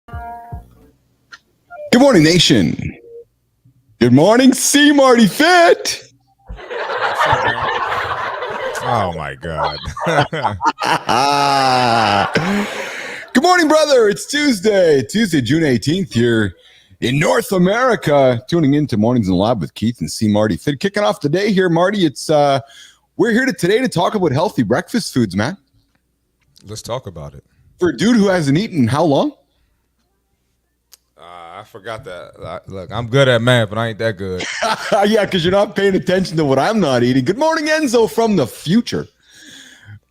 Good morning, nation. Good morning, C Marty Fit. What's up, man? Oh my God. Good morning, brother. It's Tuesday, June 18th here in North America. Tuning in to Mornings in the Lab with Keith and C Marty Fit. Kicking off the day here, Marty. It's we're here today to talk about healthy breakfast foods, man. Let's talk about it. For a dude who hasn't eaten in how long? I forgot that. Look, I'm good at math, but I ain't that good. Yeah, because you're not paying attention to what I'm not eating. Good morning, Enzo from the future.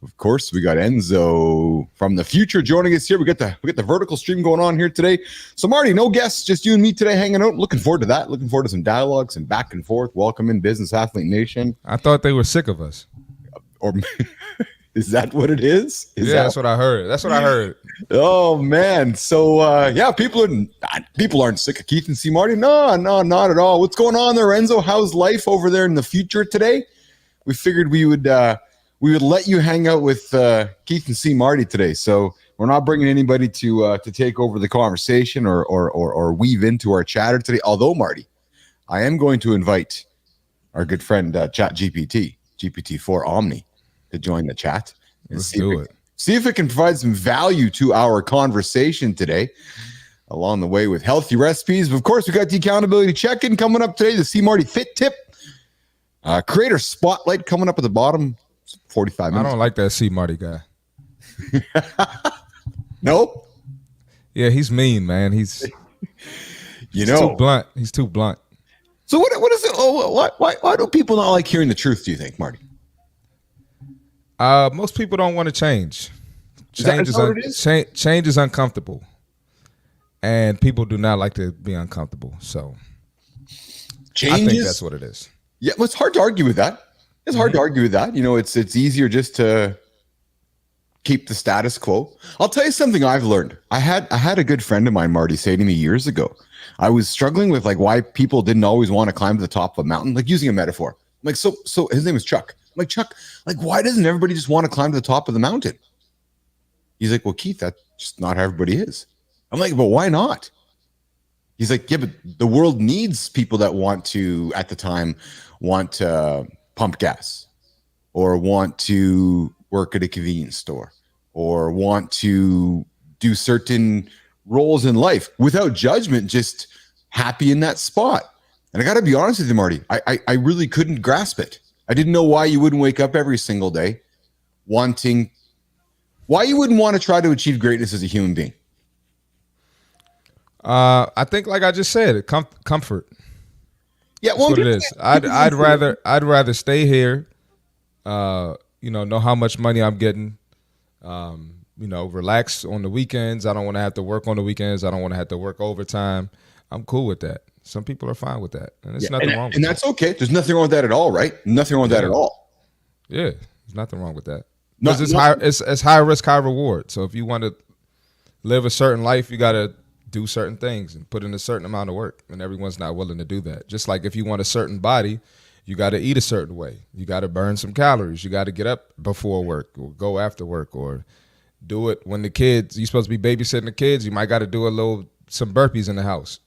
Of course, we got Enzo from the future joining us here. We got the vertical stream going on here today. So, Marty, no guests, just you and me today hanging out. Looking forward to that. Looking forward to some dialogue, some back and forth. Welcome in, Business Athlete Nation. I thought they were sick of us. Or is that what it is? That's what I heard. That's what I heard. Oh man! So yeah, people aren't sick of Keith and C Marty. No, not at all. What's going on there, Enzo? How's life over there in the future today? We figured we would let you hang out with Keith and C Marty today. So we're not bringing anybody to take over the conversation or weave into our chatter today. Although, Marty, I am going to invite our good friend GPT-4 Omni to join the chat and see if it can provide some value to our conversation today along the way with healthy recipes. Of course, we got the accountability check-in coming up today, the C Marty Fit Tip, creator spotlight coming up at the bottom, 45 minutes. I don't like that C Marty guy. Nope. Yeah, he's mean, man. He's too blunt. He's too blunt. So what is it? Oh, why do people not like hearing the truth, do you think, Marty? Most people don't want to change. Change is uncomfortable, and people do not like to be uncomfortable. So, I think that's what it is. Yeah, well, it's hard to argue with that. It's hard to argue with that. You know, it's easier just to keep the status quo. I'll tell you something I've learned. I had a good friend of mine, Marty, say to me years ago. I was struggling with like why people didn't always want to climb to the top of a mountain, like using a metaphor. I'm like, so his name is Chuck. I'm like, Chuck, like, why doesn't everybody just want to climb to the top of the mountain? He's like, well, Keith, that's just not how everybody is. I'm like, but why not? He's like, yeah, but the world needs people that want to pump gas or want to work at a convenience store or want to do certain roles in life without judgment, just happy in that spot. And I got to be honest with you, Marty, I really couldn't grasp it. I didn't know why you wouldn't wake up every single day why you wouldn't want to try to achieve greatness as a human being. I think, like I just said, comfort. Yeah, well, that's what it is. I'd rather stay here. Know how much money I'm getting. Relax on the weekends. I don't want to have to work on the weekends. I don't want to have to work overtime. I'm cool with that. Some people are fine with that, and there's nothing wrong with that. And that's okay. There's nothing wrong with that at all, right? Nothing wrong with that at all. Yeah, there's nothing wrong with that. Because it's high risk, high reward. So if you want to live a certain life, you got to do certain things and put in a certain amount of work, and everyone's not willing to do that. Just like if you want a certain body, you got to eat a certain way. You got to burn some calories. You got to get up before work or go after work or do it when you're supposed to be babysitting the kids. You might got to do some burpees in the house.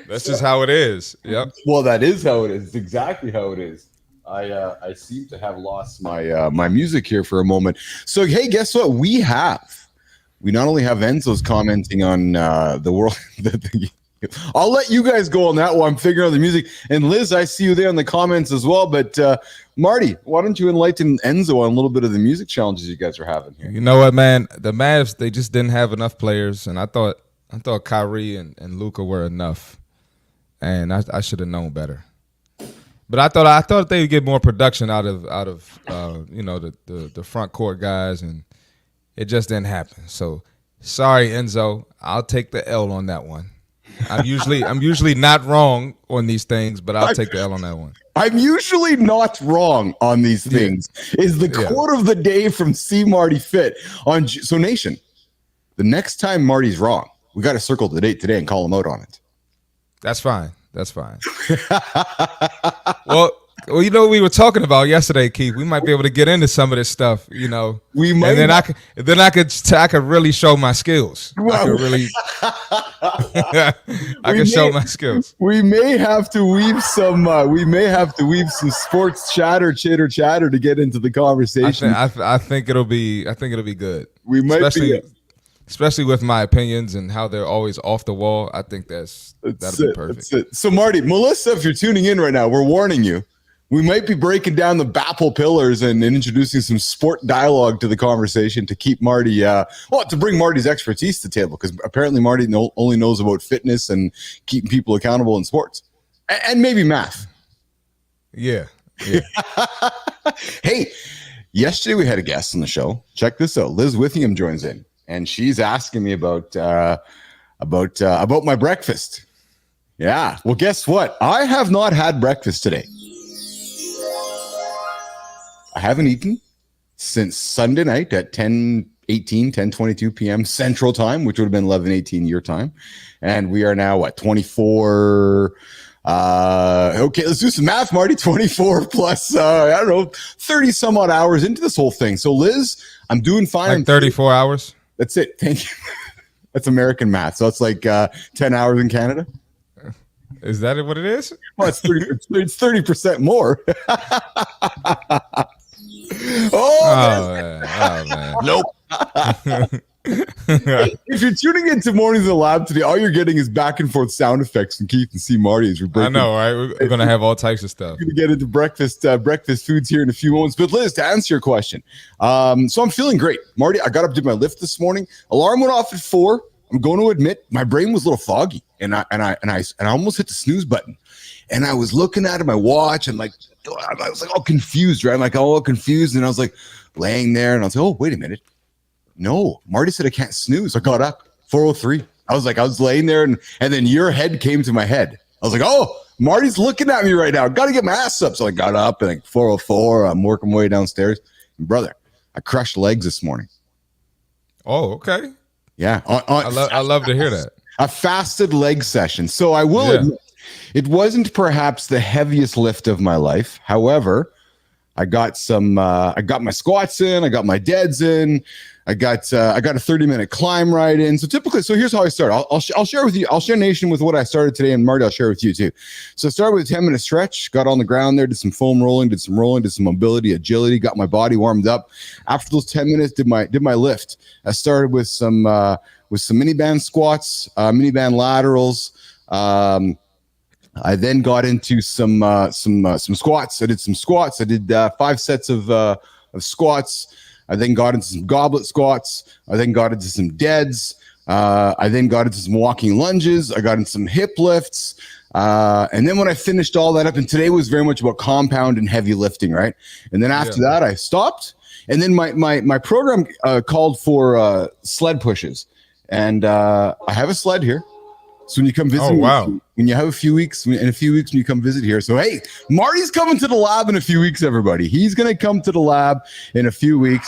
That's just how it is. Yep. Well, that is how it is. It's exactly how it is. I seem to have lost my music here for a moment. So, hey, guess what? We not only have Enzo's commenting on the world. I'll let you guys go on that while I'm figuring out the music. And Liz, I see you there in the comments as well. But Marty, why don't you enlighten Enzo on a little bit of the music challenges you guys are having here? You know what, man? The Mavs, they just didn't have enough players, and I thought Kyrie and Luka were enough, and I should have known better. But I thought they would get more production out of the front court guys, and it just didn't happen. So sorry, Enzo. I'll take the L on that one. I'm usually not wrong on these things, but I'll take the L on that one. I'm usually not wrong on these things. Is the quote of the day from C Marty Fit on So Nation. The next time Marty's wrong, we got to circle the date today and call him out on it. That's fine. Well, Well, you know what we were talking about yesterday, Keith. We might be able to get into some of this stuff, you know. We might. And then I could really show my skills. I could really, show my skills. We may have to weave some. Sports chitter chatter to get into the conversation. I think it'll be good. We might especially with my opinions and how they're always off the wall. I think that'll be perfect. That's it. So Marty, Melissa, if you're tuning in right now, we're warning you. We might be breaking down the Bappel pillars and introducing some sport dialogue to the conversation to keep Marty, to bring Marty's expertise to the table, because apparently Marty only knows about fitness and keeping people accountable in sports and maybe math. Yeah. Hey, yesterday we had a guest on the show. Check this out. Liz Withingham joins in, and she's asking me about my breakfast. Yeah. Well, guess what? I have not had breakfast today. I haven't eaten since Sunday night at 10:22 p.m. Central Time, which would have been 11:18 your time. And we are now, 24? Okay, let's do some math, Marty. 24 plus, 30 some odd hours into this whole thing. So, Liz, I'm doing fine. Like 34 hours? That's it. Thank you. That's American math. So it's like 10 hours in Canada. Is that what it is? Well, it's 30% more. Man. Nope. If you're tuning into Mornings in the Lab today, all you're getting is back and forth sound effects from Keith and C. Marty as we're breaking. I know, right? We're going to have all types of stuff. We're going to get into breakfast foods here in a few moments. But Liz, to answer your question, so I'm feeling great. Marty, I got up to do my lift this morning. Alarm went off at 4. I'm going to admit my brain was a little foggy, and I almost hit the snooze button. And I was looking at my watch, and I was like all confused, right? I'm like all confused, and I was like laying there, and I was like, oh, wait a minute. No, Marty said I can't snooze. I got up, 4:03. I was laying there, and then your head came to my head. I was like, oh, Marty's looking at me right now. Got to get my ass up. So I got up, and 4:04, I'm working my way downstairs. And brother, I crushed legs this morning. Oh, okay. Yeah. I love to hear that. A fasted leg session. So I will admit, it wasn't perhaps the heaviest lift of my life. However, I got my squats in, I got my deads in, I got a 30-minute climb ride in. So here's how I start. I'll share with you. I'll share Nation with what I started today, and Marty, I'll share with you too. So I started with a 10-minute stretch, got on the ground there, did some foam rolling, did some mobility, agility, got my body warmed up. After those 10 minutes, did my lift. I started with some mini band squats, mini band laterals. I then got into some squats. I did some squats. I did 5 sets of squats. I then got into some goblet squats. I then got into some deads. I then got into some walking lunges. I got into some hip lifts. And then when I finished all that up, and today was very much about compound and heavy lifting, right? And then after that, I stopped. And then my program called for sled pushes. And I have a sled here. So when you come visit, when you have a few weeks, when you come visit here. So hey, Marty's coming to the lab in a few weeks. Everybody, he's gonna come to the lab in a few weeks.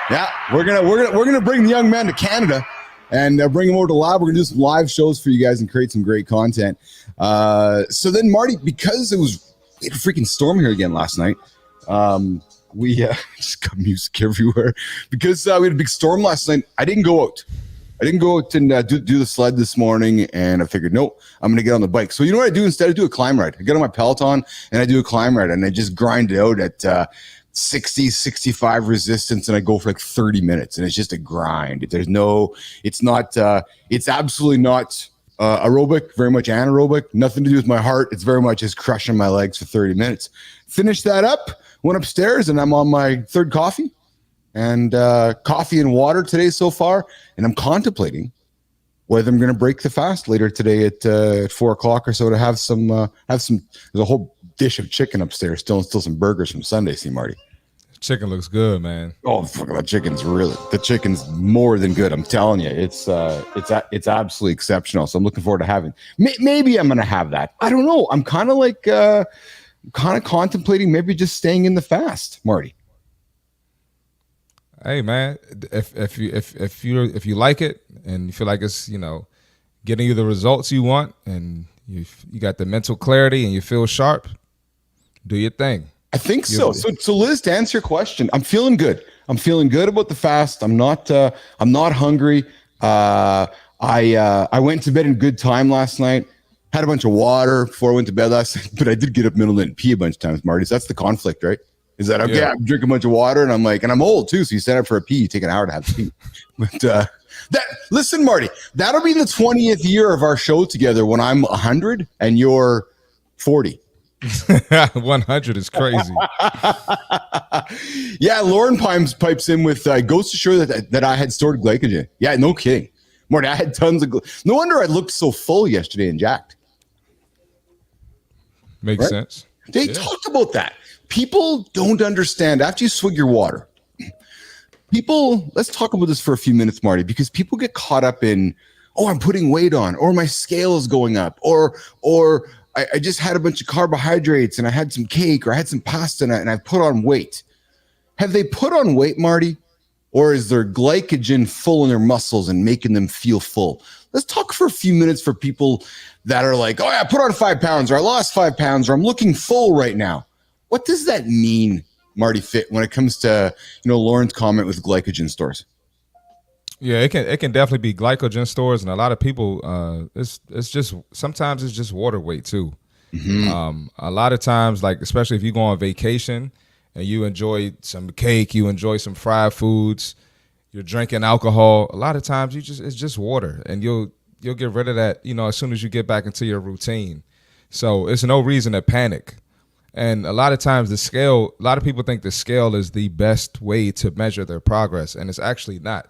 Yeah, we're gonna bring the young man to Canada and bring him over to the lab. We're gonna do some live shows for you guys and create some great content. So then Marty, because we had a freaking storm here again last night. We just got music everywhere because we had a big storm last night. I didn't go out and do the sled this morning, and I figured, no, I'm going to get on the bike. So you know what I do instead? I do a climb ride. I get on my Peloton, and I do a climb ride, and I just grind it out at 60, 65 resistance, and I go for like 30 minutes, and it's just a grind. It's absolutely not aerobic, very much anaerobic, nothing to do with my heart. It's very much just crushing my legs for 30 minutes. Finished that up, went upstairs, and I'm on my 3rd coffee. And coffee and water today so far, and I'm contemplating whether I'm going to break the fast later today at 4:00 or so to have some. There's a whole dish of chicken upstairs, still some burgers from Sunday. See, Marty, chicken looks good, man. Oh, fuck, the chicken's more than good. I'm telling you, it's absolutely exceptional. So I'm looking forward to having. Maybe I'm going to have that. I don't know. I'm kind of contemplating maybe just staying in the fast, Marty. Hey man, if you like it and you feel like it's getting you the results you want and You got the mental clarity and you feel sharp. Do your thing. I think so. So Liz, to answer your question, I'm feeling good. I'm feeling good about the fast. I'm not hungry. I went to bed in good time last night. Had a bunch of water before I went to bed last night, but I did get up middle of the night and pee a bunch of times, Marty. So that's the conflict, right? Is that okay? Yeah. I'm drinking a bunch of water, and I'm like, and I'm old too, so you stand up for a pee, you take an hour to have to pee. But listen, Marty, that'll be the 20th year of our show together when I'm 100 and you're 40. 100 is crazy. Yeah, Lauren pipes in with goes to show that I had stored glycogen. Yeah, no kidding, Marty. I had tons of. No wonder I looked so full yesterday and jacked. Makes sense. They talked about that. People don't understand. After you swig your water, let's talk about this for a few minutes, Marty, because people get caught up in, oh, I'm putting weight on, or my scale is going up, or I just had a bunch of carbohydrates and I had some cake or I had some pasta and I put on weight. Have they put on weight, Marty? Or is their glycogen full in their muscles and making them feel full? Let's talk for a few minutes for people that are like, oh, yeah, I put on 5 pounds or I lost 5 pounds or I'm looking full right now. What does that mean, Marty Fit, when it comes to, Lauren's comment with glycogen stores? Yeah, it can definitely be glycogen stores, and a lot of people, it's just sometimes it's just water weight too. Mm-hmm. A lot of times, like especially if you go on vacation and you enjoy some cake, you enjoy some fried foods, you're drinking alcohol. A lot of times it's just water, and you'll get rid of that, as soon as you get back into your routine. So it's no reason to panic. And a lot of times a lot of people think the scale is the best way to measure their progress, and it's actually not.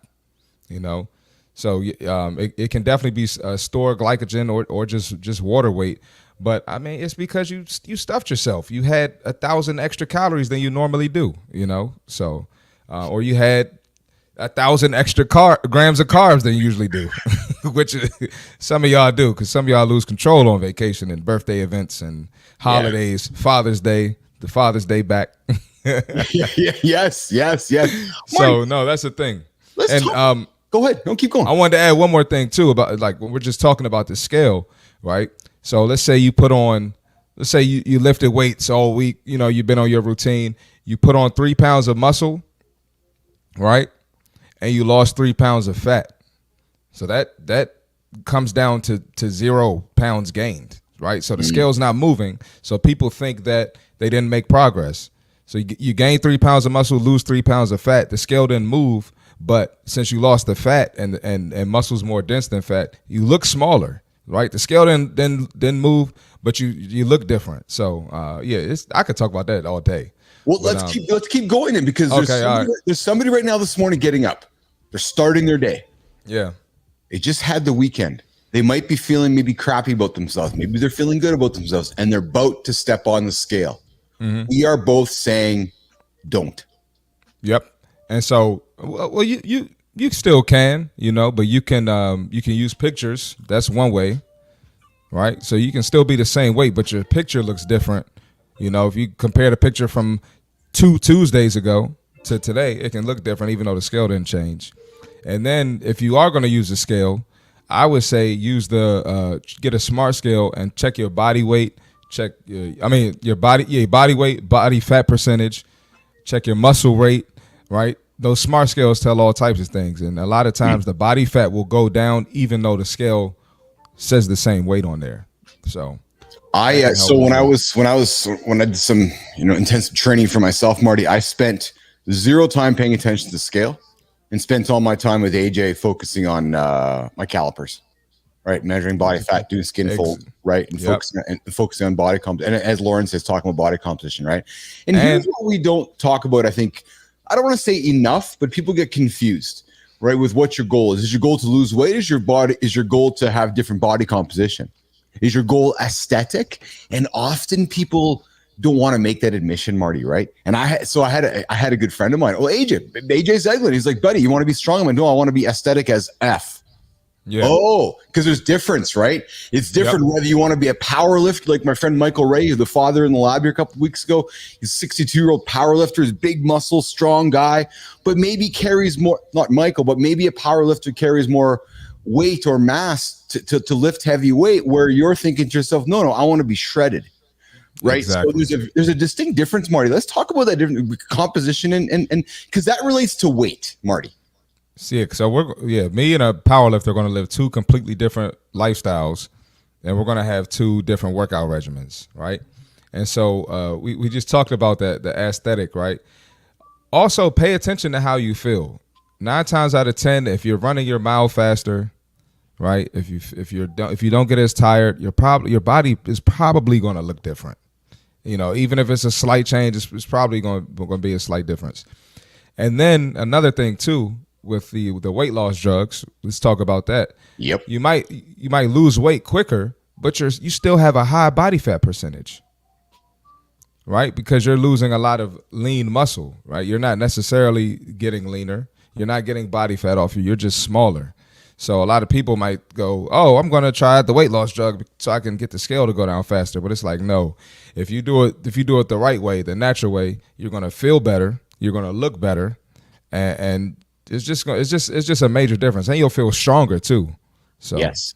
So it can definitely be stored glycogen or just water weight. But I mean, it's because you stuffed yourself. You had 1,000 extra calories than you normally do, so or you had 1,000 extra grams of carbs than you usually do, which some of y'all do, because some of y'all lose control on vacation and birthday events and holidays, Father's Day, the Father's Day back. Yes. So no, that's the thing. Let's talk. Go ahead. No, keep going. I wanted to add one more thing too about, like, when we're just talking about the scale, right? So let's say you you lifted weights all week, you've been on your routine, you put on 3 pounds of muscle, right? And you lost 3 pounds of fat. So that comes down to 0 pounds gained, right? So the scale's not moving. So people think that they didn't make progress. So you gain 3 pounds of muscle, lose 3 pounds of fat. The scale didn't move. But since you lost the fat and muscle's more dense than fat, you look smaller, right? The scale didn't move, but you look different. So I could talk about that all day. Well, let's keep going then, because there's somebody right now this morning getting up. They're starting their day. Yeah. They just had the weekend. They might be feeling maybe crappy about themselves. Maybe they're feeling good about themselves, and they're about to step on the scale. Mm-hmm. We are both saying, don't. Yep. And so, well, you still can, but you can use pictures. That's one way, right? So you can still be the same weight, but your picture looks different. If you compare the picture from 2 Tuesdays ago to today, it can look different, even though the scale didn't change. And then if you are going to use the scale, I would say use get a smart scale and check your body weight, your body weight, body fat percentage, check your muscle rate. Right? Those smart scales tell all types of things. And a lot of times the body fat will go down even though the scale says the same weight on there. So when I did some, intensive training for myself, Marty, I spent 0 time paying attention to the scale and spent all my time with AJ focusing on my calipers, right? Measuring body fat, doing skin fold, right? And focusing on body composition. And as Lauren says, talking about body composition, right? And here's what we don't talk about, I think. I don't want to say enough, but people get confused, right? With what your goal is. Is your goal to lose weight? Is your goal to have different body composition? Is your goal aesthetic? And often people don't want to make that admission, Marty, right? And I had a good friend of mine. Well, AJ Zeglin. He's like, buddy, you want to be strong? I'm like, no, I want to be aesthetic as F. Yeah. Oh, because there's difference, right? It's different whether you want to be a power lifter, like my friend Michael Ray, the father in the lab here a couple of weeks ago. He's a 62-year-old power lifter, he's big muscle, strong guy, but maybe carries more, not Michael, but maybe a power lifter carries more weight or mass to lift heavy weight, where you're thinking to yourself, no, I want to be shredded. Right. Exactly. So there's a distinct difference, Marty. Let's talk about that different composition and because that relates to weight, Marty. See, so me and a powerlifter are going to live two completely different lifestyles, and we're going to have two different workout regimens, right? And so we just talked about that, the aesthetic, right? Also, pay attention to how you feel. 9 times out of 10, if you're running your mile faster, right? If you don't get as tired, your body is probably going to look different. You know, even if it's a slight change, it's probably going to be a slight difference. And then another thing too, with the weight loss drugs, let's talk about that. Yep. You might lose weight quicker, but you still have a high body fat percentage, right? Because you're losing a lot of lean muscle, right? You're not necessarily getting leaner. You're not getting body fat off you. You're just smaller. So a lot of people might go, oh, I'm going to try the weight loss drug so I can get the scale to go down faster. But it's like, no, if you do it the right way, the natural way, you're going to feel better. You're going to look better. And it's just a major difference. And you'll feel stronger too. So yes.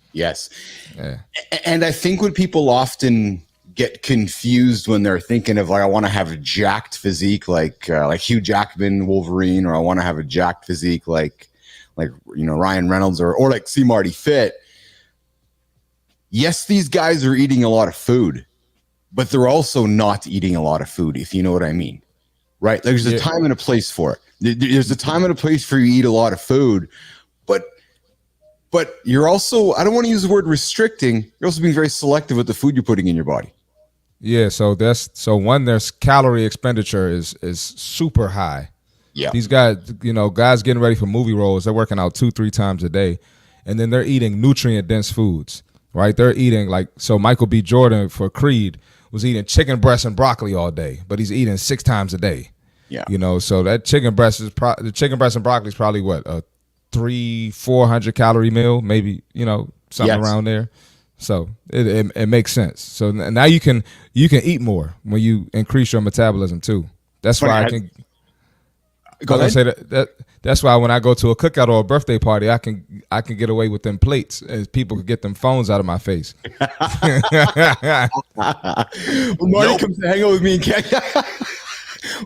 Yeah. And I think when people often get confused when they're thinking of like, I want to have a jacked physique like Hugh Jackman, Wolverine, or I want to have a jacked physique like Ryan Reynolds or like C. Marty Fit. Yes, these guys are eating a lot of food, but they're also not eating a lot of food, if you know what I mean. Right? There's a time and a place for it. There's a time and a place for you to eat a lot of food, but you're also, I don't want to use the word restricting, you're also being very selective with the food you're putting in your body. Yeah, so there's calorie expenditure is super high. Yeah. These guys, guys getting ready for movie roles, they're working out 2-3 times a day, and then they're eating nutrient-dense foods, right? They're eating so Michael B. Jordan for Creed was eating chicken breast and broccoli all day, but he's eating 6 times a day. Yeah. So that chicken breast and broccoli is probably what, a 300-400 calorie meal, maybe, something around there. So it makes sense. So now you can eat more when you increase your metabolism too. That's why I can. Go ahead. Say that's why when I go to a cookout or a birthday party, I can get away with them plates, and people can get them phones out of my face. When Marty comes to hang out with me in Canada,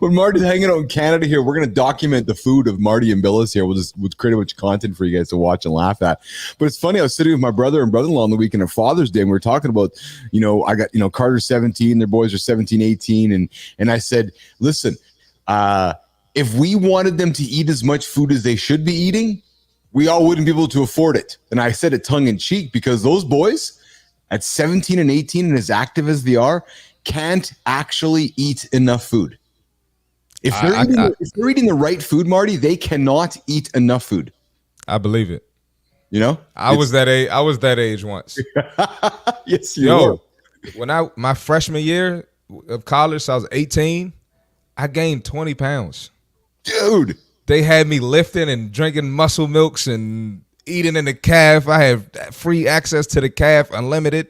when Marty's hanging out in Canada here, we're going to document the food of Marty and Bilous here. We'll create a bunch of content for you guys to watch and laugh at. But it's funny, I was sitting with my brother and brother-in-law on the weekend of Father's Day, and we were talking about, I got, Carter's 17, their boys are 17, 18. And I said, listen, if we wanted them to eat as much food as they should be eating, we all wouldn't be able to afford it. And I said it tongue in cheek because those boys at 17 and 18 and as active as they are can't actually eat enough food. If they're eating the right food, Marty, they cannot eat enough food. I believe it. I was that age once. Yes, you were. When my freshman year of college, so I was 18, I gained 20 pounds. Dude. They had me lifting and drinking muscle milks and eating in the calf. I had free access to the calf, unlimited.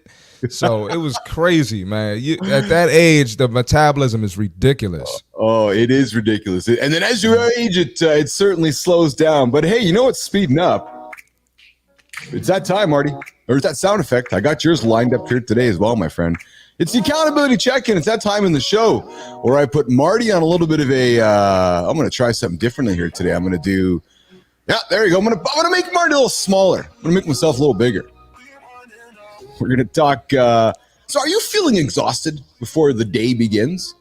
So it was crazy, man. At that age, the metabolism is ridiculous. Oh, it is ridiculous. And then as you age, it certainly slows down. But hey, you know what's speeding up? It's that time, Marty. Or it's that sound effect. I got yours lined up here today as well, my friend. It's the accountability check-in. It's that time in the show where I put Marty on a little bit of I'm going to try something differently here today. I'm going to do, there you go. I'm going to make Marty a little smaller. I'm going to make myself a little bigger. We're going to talk. So are you feeling exhausted before the day begins?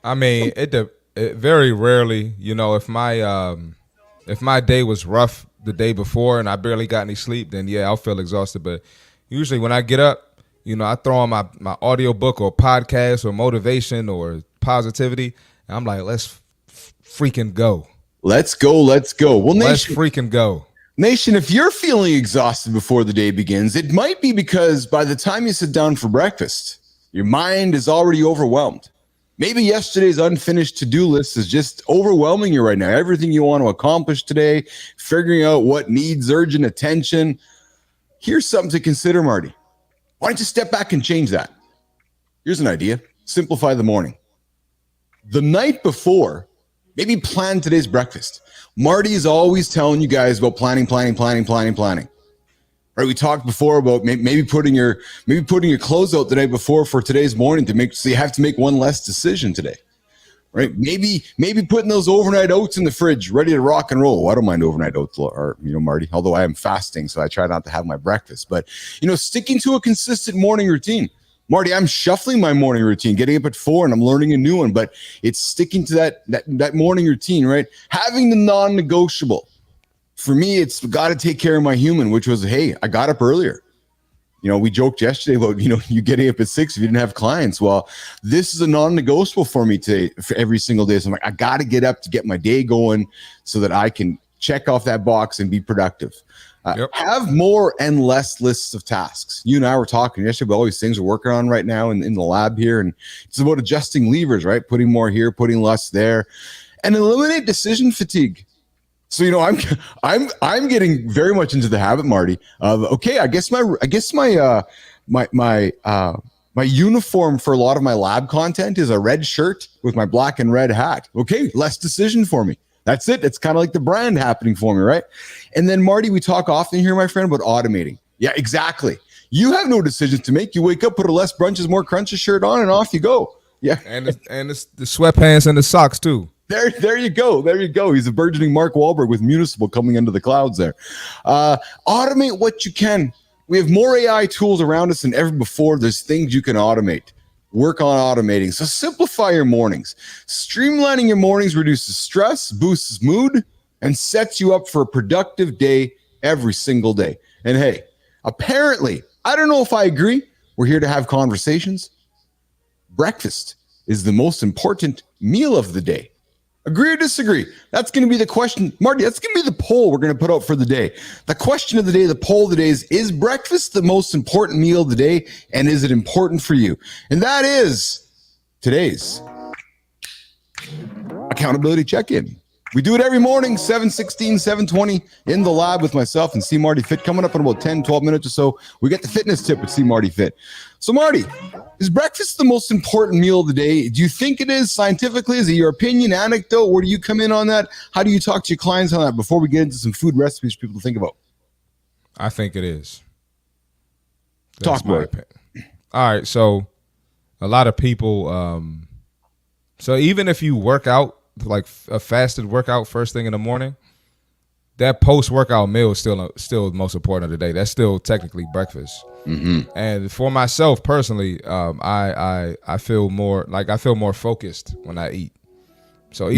I mean, it very rarely, if my day was rough the day before and I barely got any sleep, then yeah, I'll feel exhausted. But usually when I get up, I throw on my audio book or podcast or motivation or positivity, and I'm like, let's freaking go. Let's go. Well, Nation, let's freaking go. Nation, if you're feeling exhausted before the day begins, it might be because by the time you sit down for breakfast, your mind is already overwhelmed. Maybe yesterday's unfinished to-do list is just overwhelming you right now. Everything you want to accomplish today, figuring out what needs urgent attention. Here's something to consider, Marty. Why don't you step back and change that? Here's an idea. Simplify the morning. The night before, Maybe plan today's breakfast. Marty is always telling you guys about planning. Right, we talked before about maybe putting your clothes out the night before for today's morning to make so you have to make one less decision today. Right, maybe putting those overnight oats in the fridge, ready to rock and roll. I don't mind overnight oats, or Marty. Although I am fasting, so I try not to have my breakfast. But sticking to a consistent morning routine. Marty, I'm shuffling my morning routine, getting up at 4, and I'm learning a new one. But it's sticking to that morning routine, right? Having the non-negotiable. For me, it's got to take care of my human, which was, hey, I got up earlier. We joked yesterday about, you getting up at 6 if you didn't have clients. Well, this is a non-negotiable for me today, for every single day. So I'm like, I got to get up to get my day going so that I can check off that box and be productive. Have more and less lists of tasks. You and I were talking yesterday about all these things we're working on right now in the lab here. And it's about adjusting levers, right? Putting more here, putting less there, and eliminate decision fatigue. So I'm getting very much into the habit, Marty, of okay, I guess my uniform for a lot of my lab content is a red shirt with my black and red hat. Okay, less decision for me. That's it. It's kind of like the brand happening for me, right? And then Marty, we talk often here, my friend, about automating. Yeah, exactly. You have no decisions to make. You wake up, put a less brunches, more crunches shirt on, and off you go. Yeah, and it's the sweatpants and the socks too. There you go. There you go. He's a burgeoning Mark Wahlberg with Municipal coming into the clouds there. Automate what you can. We have more AI tools around us than ever before. There's things you can automate. Work on automating. So simplify your mornings. Streamlining your mornings reduces stress, boosts mood, and sets you up for a productive day every single day. And hey, apparently, I don't know if I agree. We're here to have conversations. Breakfast is the most important meal of the day. Agree or disagree? That's going to be the question. Marty, that's going to be the poll we're going to put out for the day. The question of the day, the poll of the day is breakfast the most important meal of the day? And is it important for you? And that is today's accountability check-in. We do it every morning, 7:16, 7:20 in the lab with myself and C. Marty Fit. Coming up in about 10, 12 minutes or so, we get the fitness tip with C. Marty Fit. So Marty, is breakfast the most important meal of the day? Do you think it is scientifically? Is it your opinion, anecdote? Where do you come in on that? How do you talk to your clients on that before we get into some food recipes for people to think about? I think it is. Talk about it. All right, so a lot of people, so even if you work out, like a fasted workout first thing in the morning, that post-workout meal is still the most important of the day. That's still technically breakfast. Mm-hmm. And for myself personally, I feel more focused when I eat. So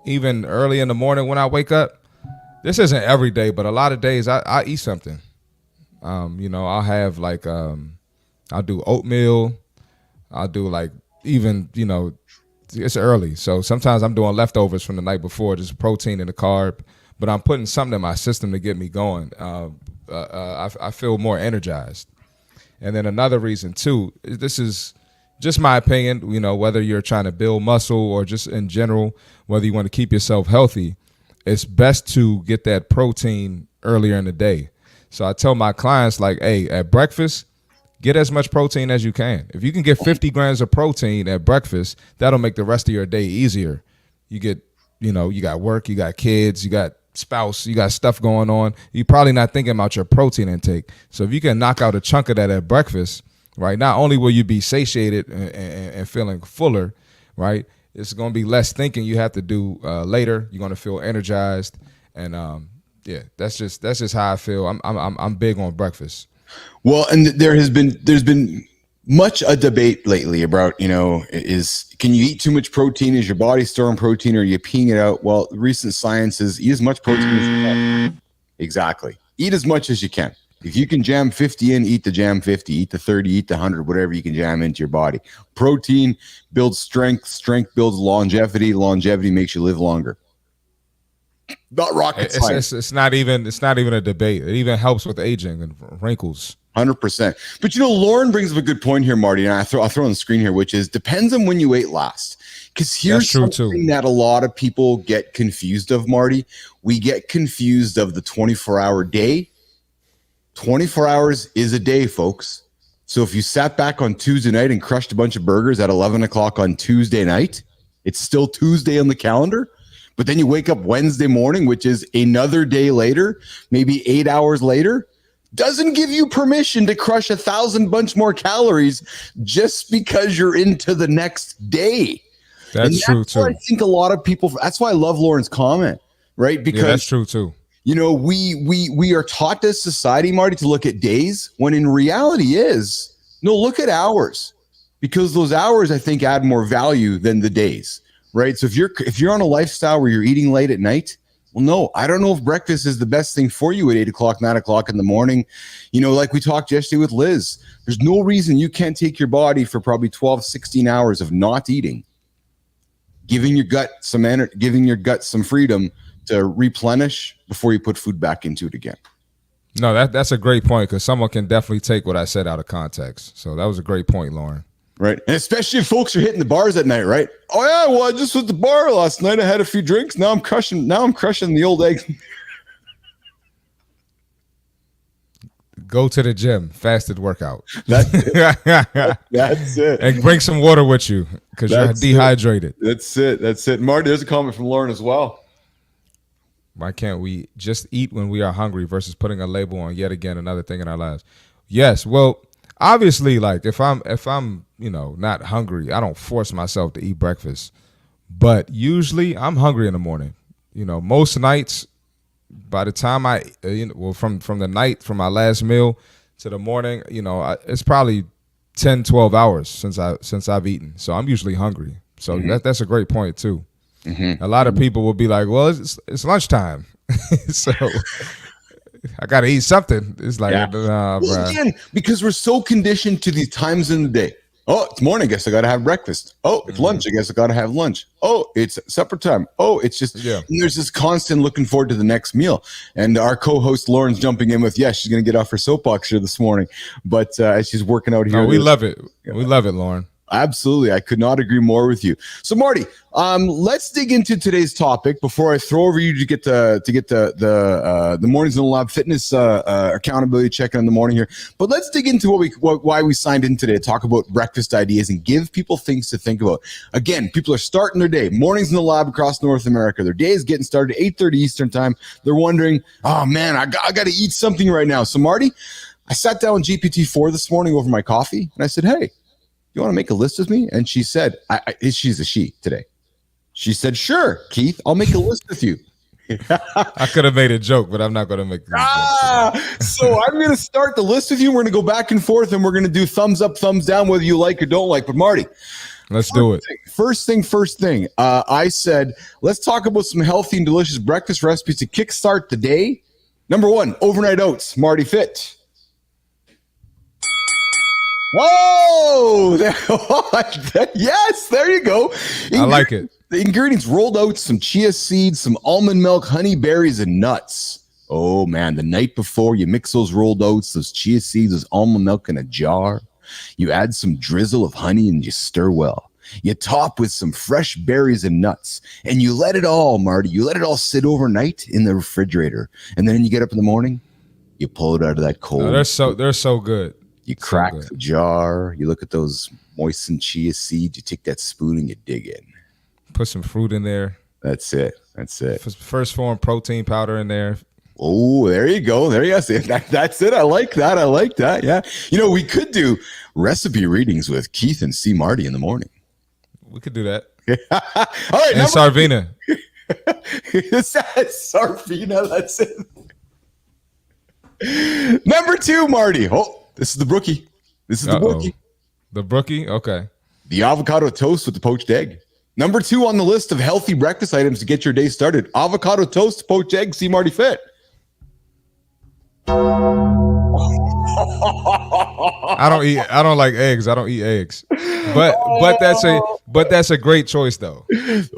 even early in the morning when I wake up, this isn't every day, but a lot of days I eat something. I'll have I'll do oatmeal. I'll do it's early, so sometimes I'm doing leftovers from the night before, just protein and a carb, but I'm putting something in my system to get me going. I feel more energized. And then another reason too, this is just my opinion, whether you're trying to build muscle or just in general, whether you want to keep yourself healthy, it's best to get that protein earlier in the day. So I tell my clients, hey, at breakfast, get as much protein as you can. If you can get 50 grams of protein at breakfast, that'll make the rest of your day easier. You get, you got work, you got kids, you got spouse, you got stuff going on. You're probably not thinking about your protein intake. So if you can knock out a chunk of that at breakfast, right, not only will you be satiated and feeling fuller, right, it's going to be less thinking you have to do later. You're going to feel energized. And that's just how I feel. I'm big on breakfast. Well, and there's been much a debate lately about, is can you eat too much protein? Is your body storing protein or are you peeing it out? Well, recent science is eat as much protein as you can. Exactly. Eat as much as you can. If you can jam 50 in, eat the jam 50, eat the 30, eat the 100, whatever you can jam into your body. Protein builds strength. Strength builds longevity. Longevity makes you live longer. Not rocket science. It's not even a debate. It even helps with aging and wrinkles. 100%. But Lauren brings up a good point here, Marty, and I'll throw on the screen here, which is depends on when you ate last. Because here's something that a lot of people get confused of, Marty. We get confused of the 24-hour day. 24 hours is a day, folks. So if you sat back on Tuesday night and crushed a bunch of burgers at 11 o'clock on Tuesday night, It's still Tuesday on the calendar. But then you wake up Wednesday morning, which is another day later, maybe 8 hours later, doesn't give you permission to crush 1,000 bunch more calories just because you're into the next day. That's true too. I think a lot of people, that's why I love Lauren's comment, right? Because that's true too. You know, we are taught as society, Marty, to look at days when in reality is, no, look at hours, because those hours, I think, add more value than the days, right? So if you're on a lifestyle where you're eating late at night, well, no, I don't know if breakfast is the best thing for you at 8 o'clock, 9 o'clock in the morning. You know, like we talked yesterday with Liz, there's no reason you can't take your body for probably 12, 16 hours of not eating, giving your gut some energy, giving your gut some freedom to replenish before you put food back into it again. No, that's a great point, because someone can definitely take what I said out of context. So that was a great point, Lauren. Right. And especially if folks are hitting the bars at night, right? Oh yeah, well, I just was at the bar last night. I had a few drinks. Now I'm crushing the old eggs. Go to the gym, fasted workout. That's it. That's it. And bring some water with you, because you're dehydrated. That's it. Marty, there's a comment from Lauren as well. Why can't we just eat when we are hungry versus putting a label on yet again another thing in our lives? Yes, well, obviously, like if I'm not hungry, I don't force myself to eat breakfast. But usually, I'm hungry in the morning. You know, most nights, by the time from the night from my last meal to the morning, it's probably 10, 12 hours since I've eaten. So I'm usually hungry. So that's a great point too. Mm-hmm. A lot of people will be like, well, it's lunchtime. So I got to eat something. It's like, well, again, because we're so conditioned to these times in the day. Oh, it's morning. I guess I got to have breakfast. Oh, it's lunch. I guess I got to have lunch. Oh, it's supper time. Oh, it's just, there's this constant looking forward to the next meal. And our co-host Lauren's jumping in with, she's going to get off her soapbox here this morning. But as she's working out here. No, we love it. We love it, Lauren. Absolutely. I could not agree more with you. So, Marty, let's dig into today's topic before I throw over you to get the Mornings in the Lab fitness accountability check in the morning here. But let's dig into why we signed in today to talk about breakfast ideas and give people things to think about. Again, people are starting their day. Mornings in the Lab across North America. Their day is getting started at 8:30 Eastern time. They're wondering, oh, man, I got to eat something right now. So, Marty, I sat down with GPT-4 this morning over my coffee, and I said, hey, you want to make a list with me? And she said, she's a she today. She said, sure, Keith, I'll make a list with you. I could have made a joke, but I'm not going to make So I'm going to start the list with you. We're going to go back and forth, and we're going to do thumbs up, thumbs down, whether you like or don't like. But Marty, let's do it. First thing. I said, let's talk about some healthy and delicious breakfast recipes to kickstart the day. Number 1, overnight oats, Marty Fit. Whoa! Yes, there you go. I like it. The ingredients: rolled oats, some chia seeds, some almond milk, honey berries, and nuts. Oh man, the night before you mix those rolled oats, those chia seeds, those almond milk in a jar. You add some drizzle of honey and you stir well. You top with some fresh berries and nuts, and you let it all, Marty, sit overnight in the refrigerator. And then you get up in the morning, you pull it out of that cold. They're so good. You crack the jar, you look at those moistened chia seeds, you take that spoon and you dig in. Put some fruit in there. That's it. First form protein powder in there. Oh, there you go. There you go. That's it. I like that. Yeah. We could do recipe readings with Keith and C. Marty in the morning. We could do that. All right. And Sarvina. Sarvina, that's it. Number 2, Marty. Oh. This is the brookie. The brookie? Okay. The avocado toast with the poached egg. Number 2 on the list of healthy breakfast items to get your day started. Avocado toast, poached egg, see Marty Fit. I don't like eggs. I don't eat eggs. But that's a great choice though.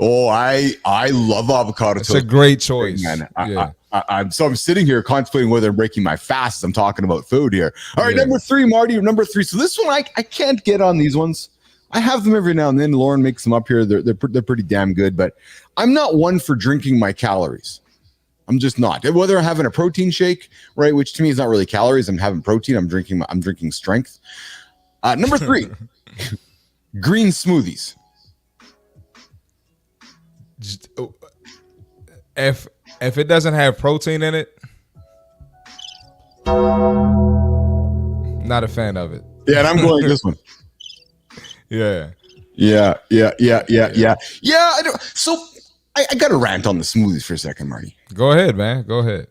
Oh, I love avocado toast. It's a great choice. Man, I'm sitting here contemplating whether I'm breaking my fast. I'm talking about food here. All right, Number 3, Marty. Number 3. So this one I can't get on these ones. I have them every now and then. Lauren makes them up here. They're pretty damn good. But I'm not one for drinking my calories. I'm just not. Whether I'm having a protein shake, right, which to me is not really calories. I'm having protein. I'm drinking strength. Number 3, green smoothies. if it doesn't have protein in it, not a fan of it. Yeah, and I'm going like this one. Yeah. Yeah. I don't, so I got to rant on the smoothies for a second, Marty. Go ahead, man. Go ahead.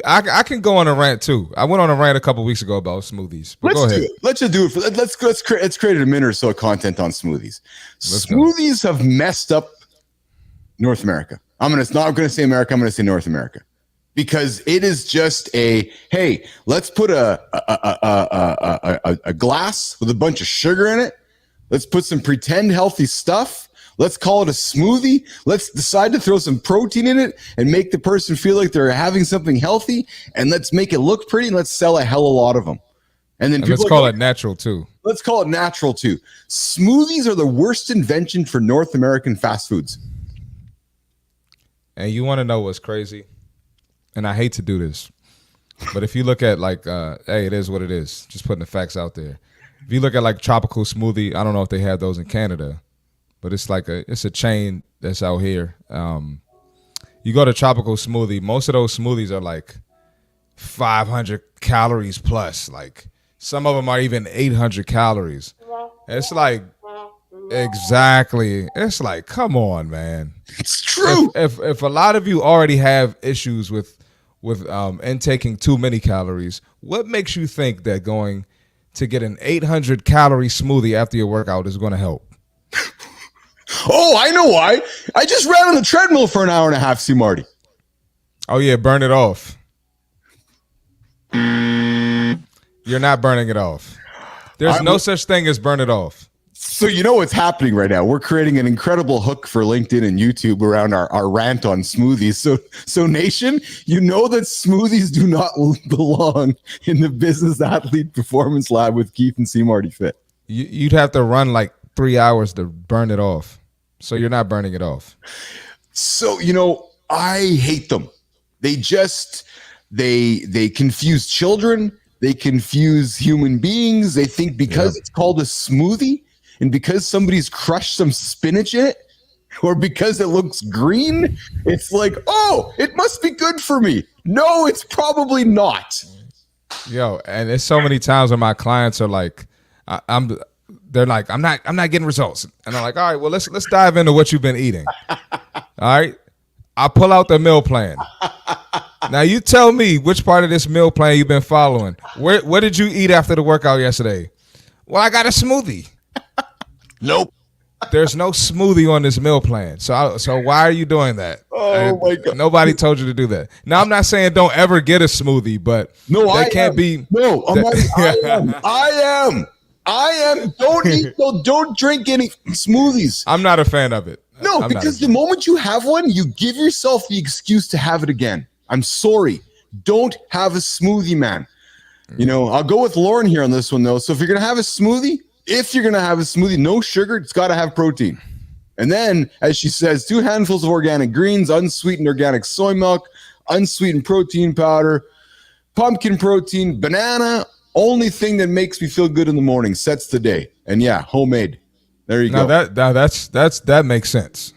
I can go on a rant too. I went on a rant a couple weeks ago about smoothies. But go ahead. Let's just do it. Let's create a minute or so of content on smoothies. Smoothies have messed up North America. I'm not going to say America. I'm going to say North America, because it is just hey, let's put a glass with a bunch of sugar in it. Let's put some pretend healthy stuff. Let's call it a smoothie. Let's decide to throw some protein in it and make the person feel like they're having something healthy. And let's make it look pretty, and let's sell a hell of a lot of them. And then let's call it natural too. Let's call it natural too. Smoothies are the worst invention for North American fast foods. And you want to know what's crazy? And I hate to do this, but if you look at hey, it is what it is. Just putting the facts out there. If you look at like tropical smoothie, I don't know if they have those in Canada, but it's a chain that's out here. You go to tropical smoothie, most of those smoothies are like 500 calories plus. Like some of them are even 800 calories. It's like exactly. It's like, come on, man. It's true. If a lot of you already have issues with intaking too many calories, what makes you think that going to get an 800 calorie smoothie after your workout is going to help? Oh, I know why. I just ran on the treadmill for an hour and a half, see, Marty. Oh, yeah, burn it off. You're not burning it off. There's no such thing as burn it off. So you know what's happening right now? We're creating an incredible hook for LinkedIn and YouTube around our rant on smoothies. So nation, you know that smoothies do not belong in the business athlete performance lab with Keith and C. Marty Fit. You'd have to run like 3 hours to burn it off. So you're not burning it off. So, I hate them. They confuse children. They confuse human beings. They think because it's called a smoothie and because somebody's crushed some spinach in it, or because it looks green, it's like, oh, it must be good for me. No, it's probably not. Yo, and there's so many times when my clients are like, they're like, I'm not getting results. And I'm like, all right, well, let's dive into what you've been eating. All right. I pull out the meal plan. Now you tell me which part of this meal plan you've been following. What did you eat after the workout yesterday? Well, I got a smoothie. Nope. There's no smoothie on this meal plan. So why are you doing that? Oh my God. Nobody told you to do that. Now I'm not saying don't ever get a smoothie, but I am. Don't eat. Don't drink any smoothies. I'm not a fan of it. No, because the moment you have one, you give yourself the excuse to have it again. I'm sorry. Don't have a smoothie, man. I'll go with Lauren here on this one, though. So if you're going to have a smoothie, no sugar, it's got to have protein. And then, as she says, 2 handfuls of organic greens, unsweetened organic soy milk, unsweetened protein powder, pumpkin protein, banana. Only thing that makes me feel good in the morning, sets the day. And yeah, homemade. There you go. That makes sense.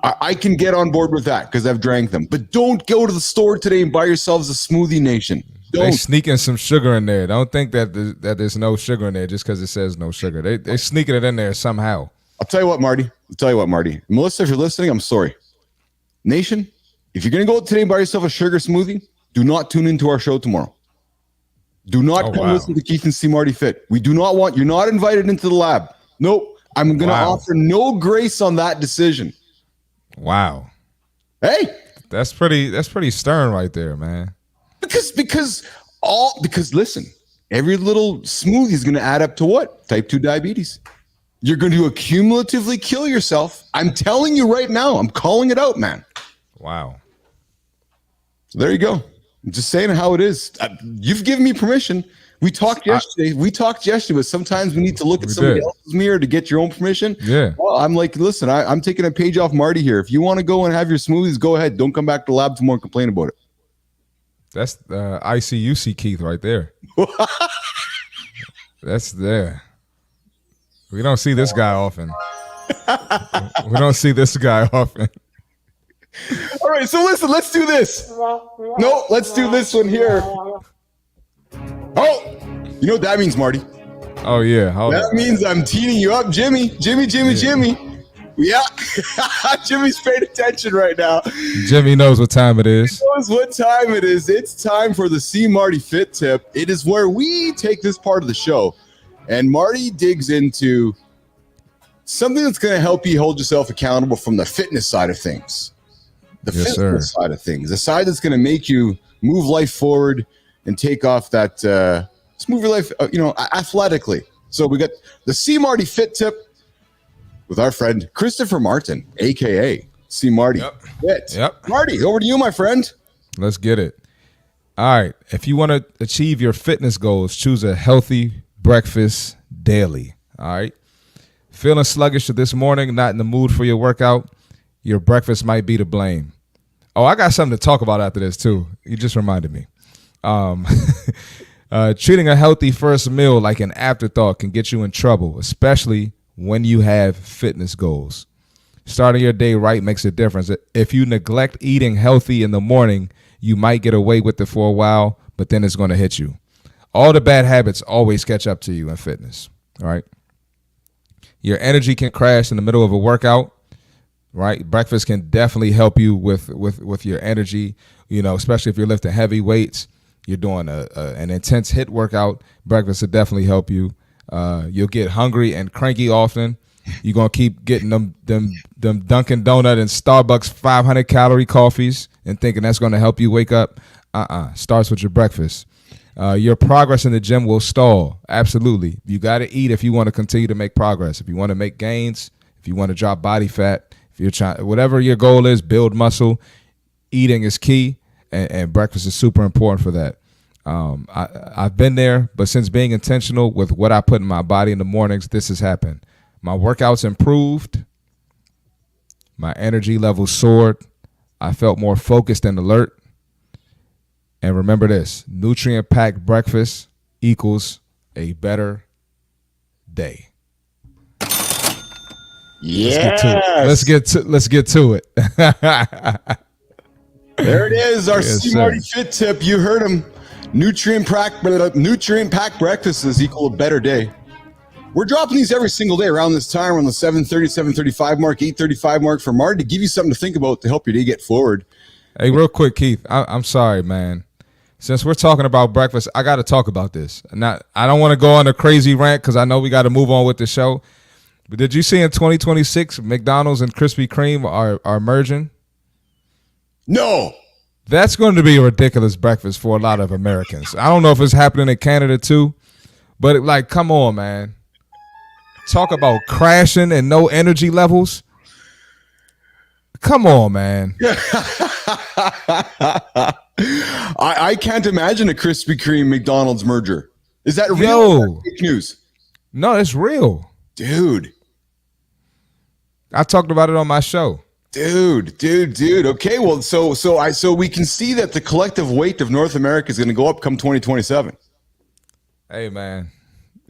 I can get on board with that because I've drank them. But don't go to the store today and buy yourselves a smoothie, nation. They sneaking some sugar in there. Don't think that there's no sugar in there just because it says no sugar. They sneaking it in there somehow. I'll tell you what, Marty. Melissa, if you're listening, I'm sorry. Nation, if you're going to go out today and buy yourself a sugar smoothie, do not tune into our show tomorrow. Do not come listen to Keith and C. Marty Fit. We do not want, you're not invited into the lab. Nope. I'm going to offer no grace on that decision. Wow. Hey. That's pretty stern right there, man. Because listen, every little smoothie is going to add up to what? Type 2 diabetes. You're going to accumulatively kill yourself. I'm telling you right now. I'm calling it out, man. Wow. So there you go. I'm just saying how it is. You've given me permission. We talked yesterday. But sometimes we need to look at somebody else's mirror to get your own permission. Yeah. Well, I'm like, listen, I'm taking a page off Marty here. If you want to go and have your smoothies, go ahead. Don't come back to the lab tomorrow and complain about it. That's ICUC Keith right there. That's there. We don't see this guy often. All right, so listen, let's do this. No, let's do this one here. Oh, you know what that means, Marty? Oh yeah, hold That on. means I'm teeing you up, Jimmy. Jimmy. Yeah, Jimmy's paying attention right now. Jimmy knows what time it is. He knows what time it is. It's time for the See Marty Fit Tip. It is where we take this part of the show, and Marty digs into something that's going to help you hold yourself accountable from the fitness side of things. The physical side of things. The side that's going to make you move life forward and take off that, let's move your life, athletically. So we got the See Marty Fit Tip with our friend Christopher Martin, a.k.a. See Marty Fit. Yep. Marty, over to you, my friend. Let's get it. All right. If you want to achieve your fitness goals, choose a healthy breakfast daily. All right. Feeling sluggish this morning, not in the mood for your workout, your breakfast might be to blame. Oh, I got something to talk about after this, too. You just reminded me. Treating a healthy first meal like an afterthought can get you in trouble, especially when you have fitness goals. Starting your day right makes a difference. If you neglect eating healthy in the morning, you might get away with it for a while, but then it's going to hit you. All the bad habits always catch up to you in fitness, all right? Your energy can crash in the middle of a workout, right? Breakfast can definitely help you with your energy, especially if you're lifting heavy weights, you're doing an intense HIIT workout. Breakfast will definitely help you. You'll get hungry and cranky often. You're going to keep getting them Dunkin' Donut and Starbucks 500-calorie coffees and thinking that's going to help you wake up. Starts with your breakfast. Your progress in the gym will stall. Absolutely. You got to eat if you want to continue to make progress. If you want to make gains, if you want to drop body fat, if you're trying, whatever your goal is, build muscle, eating is key, and breakfast is super important for that. I've been there, but since being intentional with what I put in my body in the mornings, this has happened. My workouts improved. My energy levels soared. I felt more focused and alert. And remember this, nutrient-packed breakfast equals a better day. Yes. Let's get to it. There it is, our Yes, See Marty Fit Tip. You heard him. Nutrient-packed breakfasts equal a better day. We're dropping these every single day around this time, around the 7:30, 7:35 mark, 8:35 mark for Marty to give you something to think about to help your day get forward. Hey, real quick, Keith, I'm sorry, man. Since we're talking about breakfast, I got to talk about this. I don't want to go on a crazy rant because I know we got to move on with the show. But did you see in 2026, McDonald's and Krispy Kreme are merging? No. That's going to be a ridiculous breakfast for a lot of Americans. I don't know if it's happening in Canada too, but come on, man. Talk about crashing and no energy levels. Come on, man. I can't imagine a Krispy Kreme McDonald's merger. Is that real? Or fake news? No, it's real. Dude. I talked about it on my show. Dude. Okay, well, so we can see that the collective weight of North America is going to go up come 2027. Hey, man.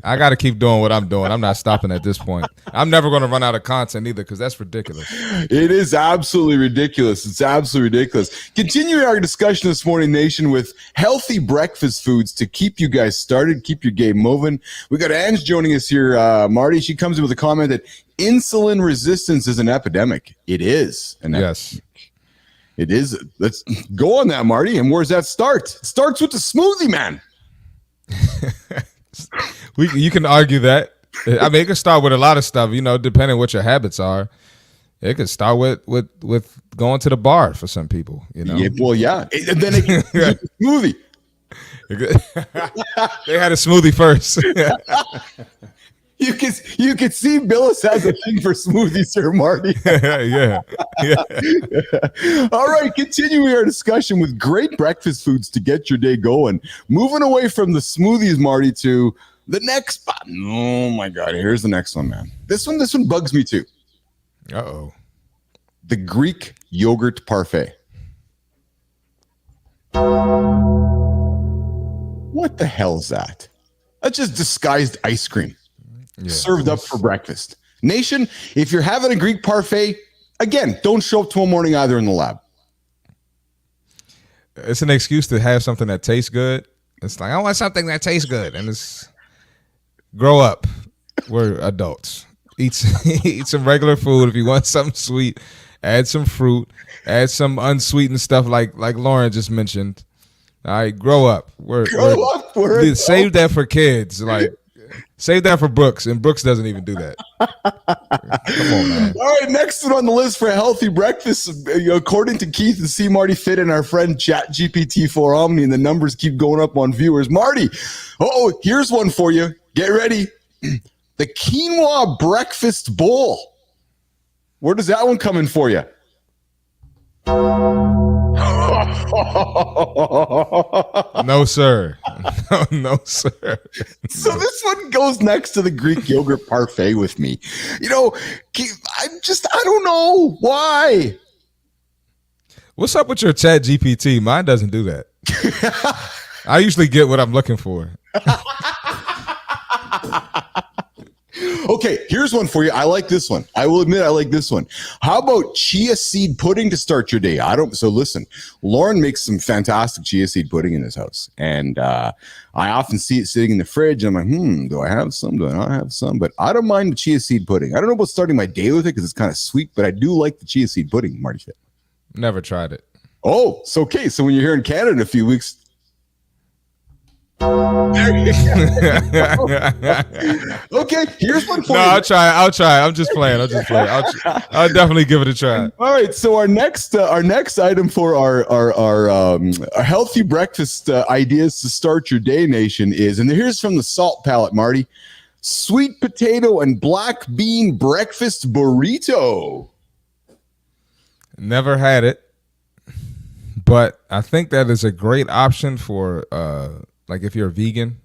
I got to keep doing what I'm doing. I'm not stopping at this point. I'm never going to run out of content either because that's ridiculous. It is absolutely ridiculous. It's absolutely ridiculous. Continuing our discussion this morning, Nation, with healthy breakfast foods to keep you guys started, keep your game moving. We got Ange joining us here, Marty. She comes in with a comment that insulin resistance is an epidemic. It is. Yes. It is. Let's go on that, Marty. And where's that start? It starts with the smoothie, man. You can argue that. I mean, it can start with a lot of stuff, depending on what your habits are. It could start with going to the bar for some people, Yeah, well, yeah. And then it can be a smoothie. They had a smoothie first. You can see Bilous has a thing for smoothies here, Marty. Yeah. All right, continuing our discussion with great breakfast foods to get your day going. Moving away from the smoothies, Marty, to the next spot. Oh my God, here's the next one, man. This one bugs me too. Uh-oh. The Greek yogurt parfait. What the hell is that? That's just disguised ice cream served up for breakfast. Nation, if you're having a Greek parfait, Again, don't show up tomorrow morning either in the lab. It's an excuse to have something that tastes good. It's like, I want something that tastes good. And it's grow up. We're adults. Eat some regular food. If you want something sweet, add some fruit, add some unsweetened stuff like Lauren just mentioned. All right, grow up. Save that for kids. Like, save that for Brooks, and Brooks doesn't even do that. Come on, man. All right, next one on the list for healthy breakfast, according to Keith and C. Marty Fit and our friend ChatGPT for Omni, and the numbers keep going up on viewers. Marty, here's one for you. Get ready. The quinoa breakfast bowl. Where does that one come in for you? No, sir. No, sir. So this one goes next to the Greek yogurt parfait with me. I don't know why. What's up with your Chat GPT? Mine doesn't do that. I usually get what I'm looking for. Okay, here's one for you. I like this one. I will admit I like this one. How about chia seed pudding to start your day? So listen, Lauren makes some fantastic chia seed pudding in this house. And I often see it sitting in the fridge. And I'm like, do I have some? Do I not have some? But I don't mind the chia seed pudding. I don't know about starting my day with it because it's kind of sweet, but I do like the chia seed pudding, Marty Fit. Never tried it. Oh, it's okay. So when you're here in Canada in a few weeks, okay, here's one for you. I'll try. I'm just playing. I'll definitely give it a try. All right, so our next item for our healthy breakfast ideas to start your day, nation, is, and here's from the Salt Palette, Marty, sweet potato and black bean breakfast burrito. Never had it, but I think that is a great option for like if you're a vegan,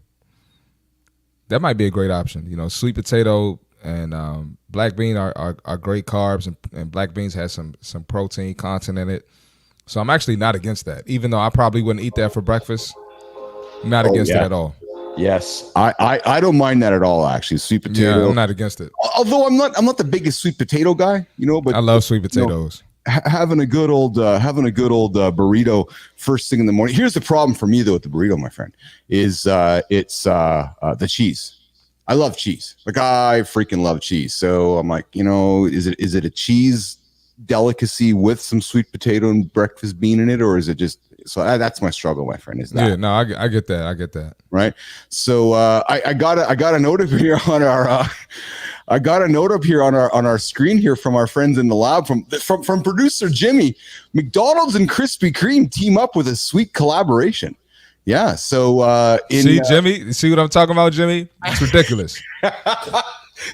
that might be a great option. Sweet potato and black bean are great carbs, and black beans has some protein content in it. So I'm actually not against that, even though I probably wouldn't eat that for breakfast. I'm not against it at all. Yes, I don't mind that at all. Actually, sweet potato. Yeah, I'm not against it. Although I'm not the biggest sweet potato guy, but I love sweet potatoes. Having a good old burrito first thing in the morning. Here's the problem for me though with the burrito, my friend, is it's the cheese. I love cheese. Like I freaking love cheese. So I'm like, is it a cheese delicacy with some sweet potato and breakfast bean in it, or is it just? So that's my struggle, my friend. Is that? Yeah, no, I get that. I get that. Right. So I got a note over here on our. I got a note up here on our screen here from our friends in the lab from producer Jimmy. McDonald's and Krispy Kreme team up with a sweet collaboration. Yeah. So Jimmy, see what I'm talking about, Jimmy? It's ridiculous.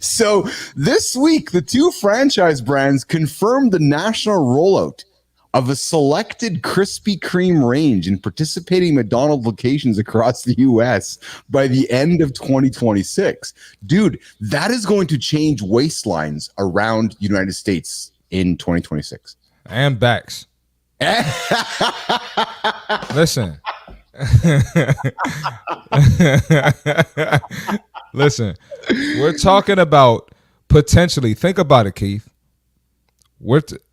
So this week, the two franchise brands confirmed the national rollout of a selected Krispy Kreme range in participating McDonald's locations across the U.S. by the end of 2026. Dude, that is going to change waistlines around the United States in 2026. And backs. Listen. Listen, we're talking about potentially, think about it, Keith.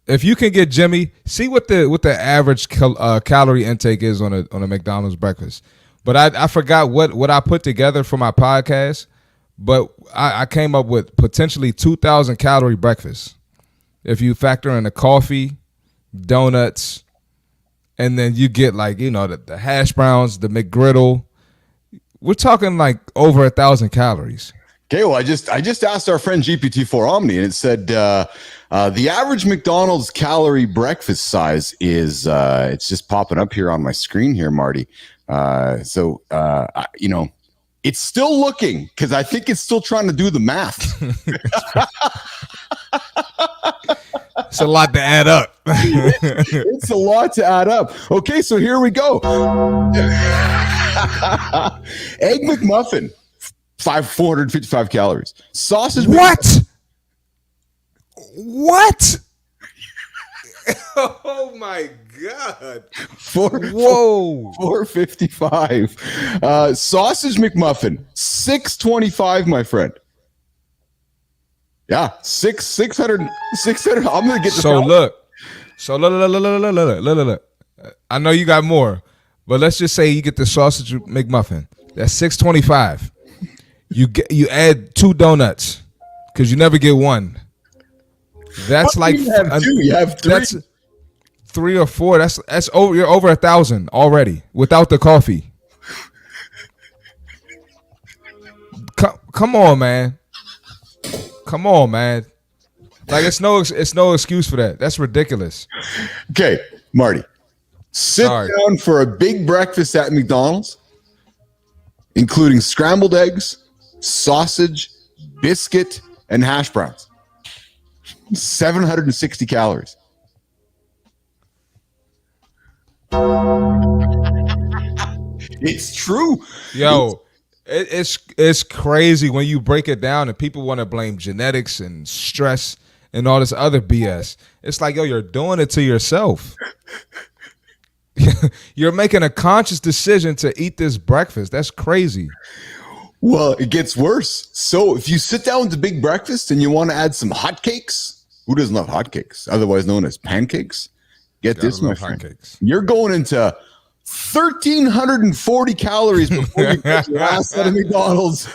If you can get Jimmy, see what the average calorie intake is on a McDonald's breakfast. But I forgot what I put together for my podcast. But I came up with potentially 2,000 calorie breakfast if you factor in the coffee, donuts, and then you get the hash browns, the McGriddle. We're talking like over 1,000 calories. Okay, well, I just asked our friend GPT-4 Omni, and it said the average McDonald's calorie breakfast size is it's just popping up here on my screen here, Marty. So it's still looking because I think it's still trying to do the math. It's a lot to add up. It's a lot to add up. Okay, so here we go. Egg McMuffin. 455 calories. Sausage. What? Oh my God. 455. Sausage McMuffin. 625, my friend. Yeah, 600. I'm gonna get this. So look. So look. I know you got more, but let's just say you get the sausage McMuffin. That's $6.25. You add 2 donuts because you never get one. That's What like do you have 2? You have 3. That's 3 or 4. That's over. You're over 1,000 already without the coffee. Come on, man. Come on, man. Like it's no excuse for that. That's ridiculous. Okay, Marty, sit down for a big breakfast at McDonald's, including scrambled eggs, sausage, biscuit, and hash browns. 760 calories. It's true. Yo, it's crazy when you break it down and people want to blame genetics and stress and all this other BS. It's like, yo, you're doing it to yourself. You're making a conscious decision to eat this breakfast. That's crazy. Well, it gets worse. So if you sit down with the big breakfast and you want to add some hotcakes, who doesn't love hotcakes, otherwise known as pancakes? Get this, my friend. Pancakes. You're going into 1,340 calories before you get your last set of McDonald's.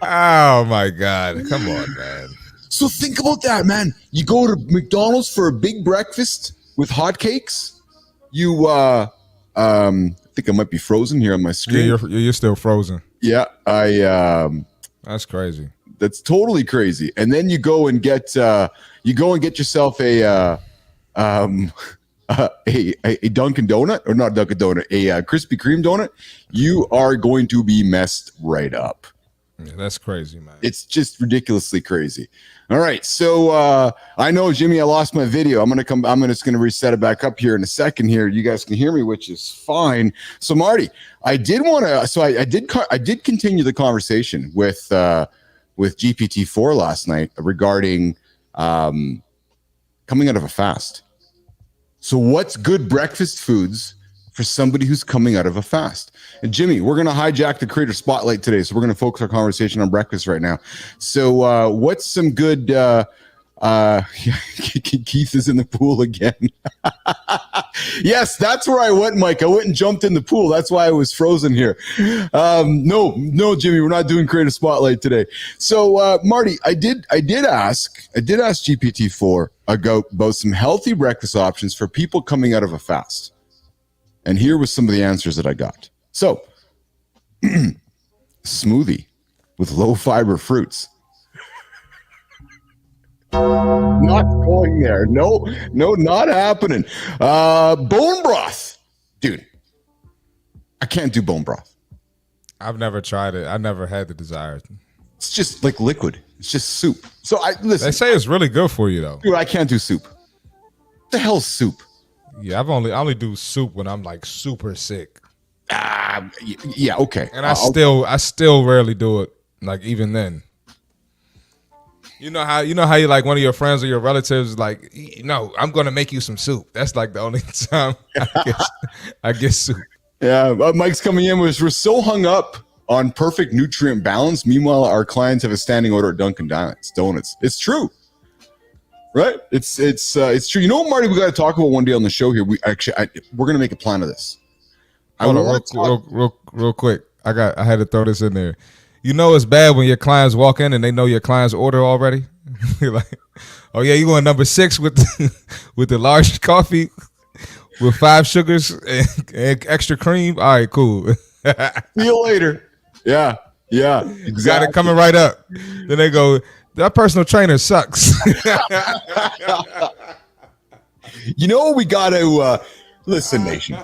Oh my God. Come on, man. So think about that, man. You go to McDonald's for a big breakfast with hotcakes. You I think I might be frozen here on my screen. Yeah, you're still frozen. Yeah, that's crazy. That's totally crazy. And then you go and get yourself a Dunkin' Donut, or not Dunkin' Donut, a Krispy Kreme donut. You are going to be messed right up. Yeah, that's crazy, man. It's just ridiculously crazy. All right, so I know, Jimmy, I lost my video. I'm just gonna reset it back up here in a second. Here, you guys can hear me, which is fine. So, Marty, I did continue the conversation with GPT-4 last night regarding coming out of a fast. So, what's good breakfast foods for somebody who's coming out of a fast? And Jimmy, we're going to hijack the creator spotlight today. So we're going to focus our conversation on breakfast right now. So what's some good, Keith is in the pool again. Yes, that's where I went, Mike. I went and jumped in the pool. That's why I was frozen here. No, Jimmy, we're not doing creator spotlight today. So Marty, I did ask GPT-4 about some healthy breakfast options for people coming out of a fast. And here was some of the answers that I got. So, smoothie with low fiber fruits. Not going there. No, not happening. Bone broth. Dude, I can't do bone broth. I've never tried it. I never had the desire. It's just like liquid. It's just soup. So listen. They say it's really good for you though. Dude, I can't do soup. What the hell's soup? Yeah, I only do soup when I'm like super sick. Yeah, okay. And I still rarely do it. Like even then. You know how you like one of your friends or your relatives like, I'm gonna make you some soup. That's like the only time I get soup. Yeah, Mike's coming in. We're so hung up on perfect nutrient balance. Meanwhile, our clients have a standing order at Dunkin' Donuts. It's true. Right? It's true. You know what, Marty, we got to talk about one day on the show here. We're going to make a plan of this. Hold on, real quick. I had to throw this in there. You know it's bad when your clients walk in and they know your client's order already. You're like, oh yeah, you going number 6 with the large coffee with 5 sugars and extra cream. All right, cool. See you later. Yeah, exactly. Got it coming right up. Then they go, that personal trainer sucks. You know, we got to listen, nation.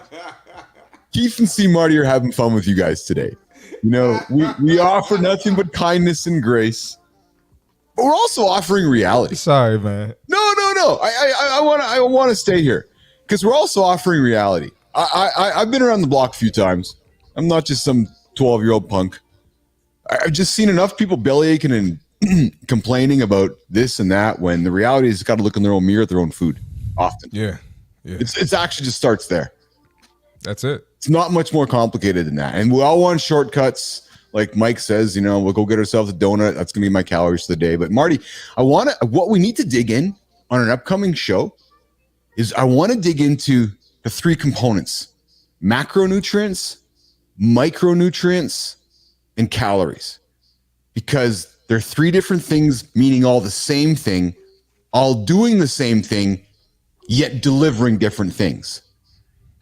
Keith and C. Marty are having fun with you guys today. You know, we offer nothing but kindness and grace. But we're also offering reality. Sorry, man. No. I want to stay here because we're also offering reality. I've been around the block a few times. I'm not just some 12-year-old punk. I've just seen enough people bellyaching and complaining about this and that when the reality is got to look in their own mirror at their own food often. Yeah. It's actually just starts there. That's it. It's not much more complicated than that. And we all want shortcuts. like Mike says, we'll go get ourselves a donut. That's going to be my calories for the day. But Marty, what we need to dig in on an upcoming show is I want to dig into the 3 components: macronutrients, micronutrients, and calories, because they're 3 different things meaning all the same thing, all doing the same thing, yet delivering different things.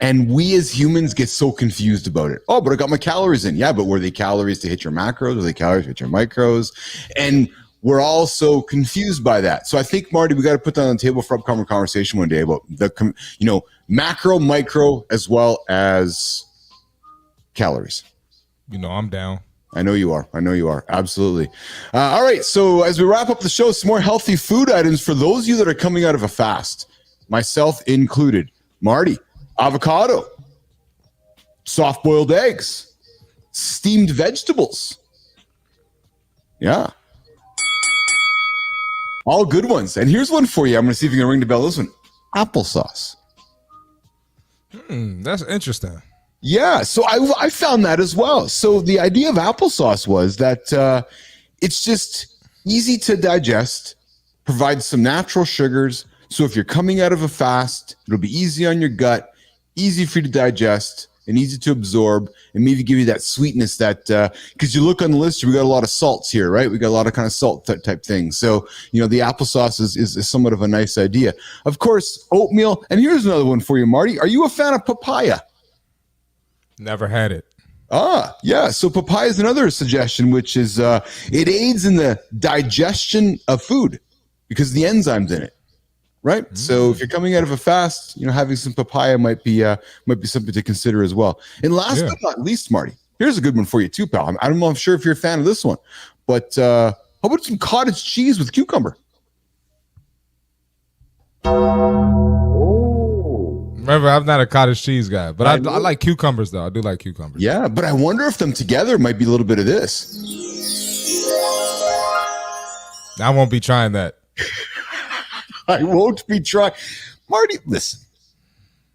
And we as humans get so confused about it. Oh, but I got my calories in. Yeah, but were they calories to hit your macros? Were they calories to hit your micros? And we're all so confused by that. So I think, Marty, we got to put that on the table for upcoming conversation one day about the, macro, micro, as well as calories. I'm down. I know you are. Absolutely. All right. So as we wrap up the show, some more healthy food items for those of you that are coming out of a fast, myself included. Marty, avocado, soft-boiled eggs, steamed vegetables. Yeah. All good ones. And here's one for you. I'm going to see if you can ring the bell. This one, applesauce. That's interesting. Yeah, so I found that as well. So the idea of applesauce was that it's just easy to digest, provides some natural sugars. So if you're coming out of a fast, it'll be easy on your gut, easy for you to digest, and easy to absorb, and maybe give you that sweetness that, because you look on the list, we got a lot of salts here, right? We got a lot of kind of salt type things. So, the applesauce is somewhat of a nice idea. Of course, oatmeal. And here's another one for you, Marty. Are you a fan of papaya? Never had it. Yeah. So papaya is another suggestion, which is it aids in the digestion of food because of the enzymes in it, right? So if you're coming out of a fast, having some papaya might be something to consider as well. And last but not least, Marty, here's a good one for you too, pal. I'm sure if you're a fan of this one, but how about some cottage cheese with cucumber? Remember, I'm not a cottage cheese guy, but I like cucumbers, though. I do like cucumbers. Yeah, but I wonder if them together might be a little bit of this. I won't be trying that. I won't be trying. Marty, listen.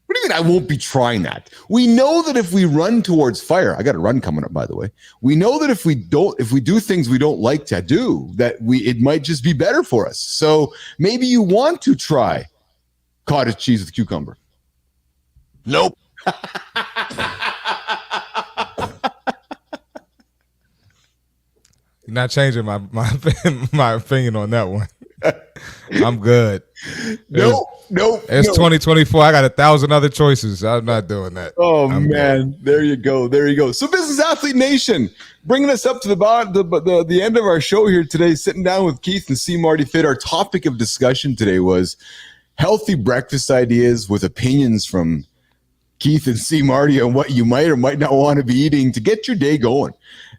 What do you mean I won't be trying that? We know that if we run towards fire, I got a run coming up, by the way. We know that if we do things we don't like to do, it might just be better for us. So maybe you want to try cottage cheese with cucumber. Nope. You're not changing my my opinion on that one. I'm good. Nope. It's 2024. I got 1,000 other choices. I'm not doing that. Oh, I'm man. good. There you go. So Business Athlete Nation, bringing us up to the end of our show here today, sitting down with Keith and C. Marty Fit. Our topic of discussion today was healthy breakfast ideas with opinions from Keith and C. Marty on what you might or might not want to be eating to get your day going.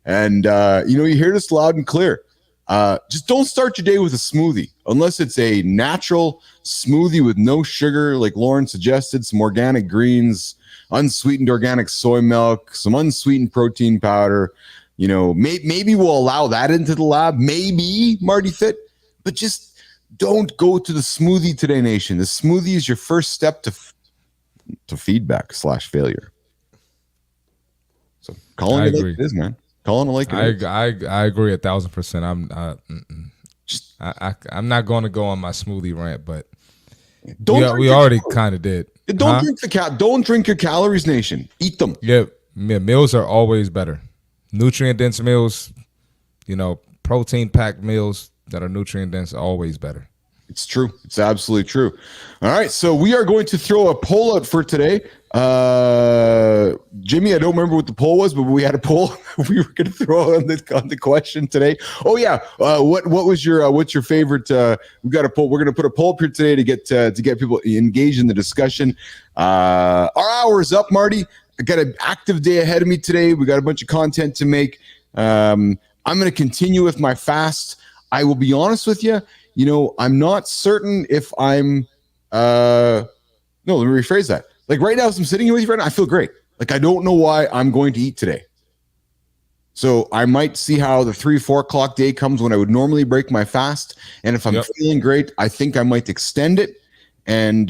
And, you hear this loud and clear. Just don't start your day with a smoothie unless it's a natural smoothie with no sugar, like Lauren suggested, some organic greens, unsweetened organic soy milk, some unsweetened protein powder. Maybe we'll allow that into the lab. Maybe, Marty Fit, but just don't go to the smoothie today, nation. The smoothie is your first step to feedback/failure. So calling it like it is, man. Calling it like it is. I agree 1,000%. I'm not going to go on my smoothie rant, but we already kind of did. Don't drink your calories, nation. Eat them. Yeah, meals are always better. Nutrient dense meals, protein packed meals that are nutrient dense are always better. It's true. It's absolutely true. All right. So we are going to throw a poll out for today. Jimmy, I don't remember what the poll was, but we had a poll we were going to throw on the question today. Oh yeah. What's your favorite? We got a poll. We're going to put a poll up here today to get people engaged in the discussion. Our hour is up, Marty. I got an active day ahead of me today. We got a bunch of content to make. I'm going to continue with my fast. I will be honest with you. I'm not certain if I'm, no, let me rephrase that. Like right now, as I'm sitting here with you right now, I feel great. Like I don't know why I'm going to eat today. So I might see how the 3-4 o'clock day comes when I would normally break my fast. And if I'm feeling great, I think I might extend it. And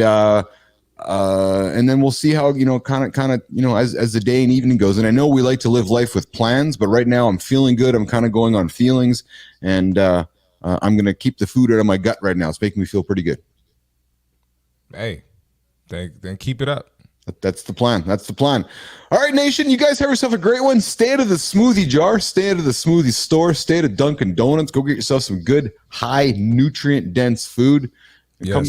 And then we'll see how, kind of, as the day and evening goes. And I know we like to live life with plans, but right now I'm feeling good. I'm kind of going on feelings, and I'm going to keep the food out of my gut right now. It's making me feel pretty good. Hey, then keep it up. That's the plan. That's the plan. All right, nation, you guys have yourself a great one. Stay out of the smoothie jar. Stay out of the smoothie store. Stay out of Dunkin' Donuts. Go get yourself some good, high nutrient dense food. And Yes.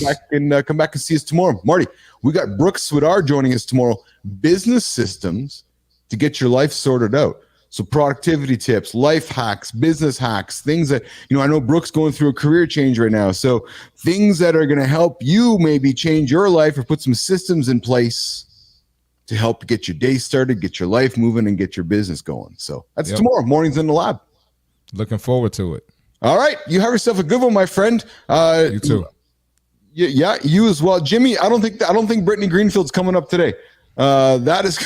come back and see us tomorrow. Marty, we got Brooks Swidar joining us tomorrow. Business systems to get your life sorted out. So productivity tips, life hacks, business hacks, things that, I know Brooke's going through a career change right now. So things that are going to help you maybe change your life or put some systems in place to help get your day started, get your life moving, and get your business going. So that's tomorrow. Mornings in the lab. Looking forward to it. All right. You have yourself a good one, my friend. You too. Yeah, you as well. Jimmy, I don't think Brittany Greenfield's coming up today. That is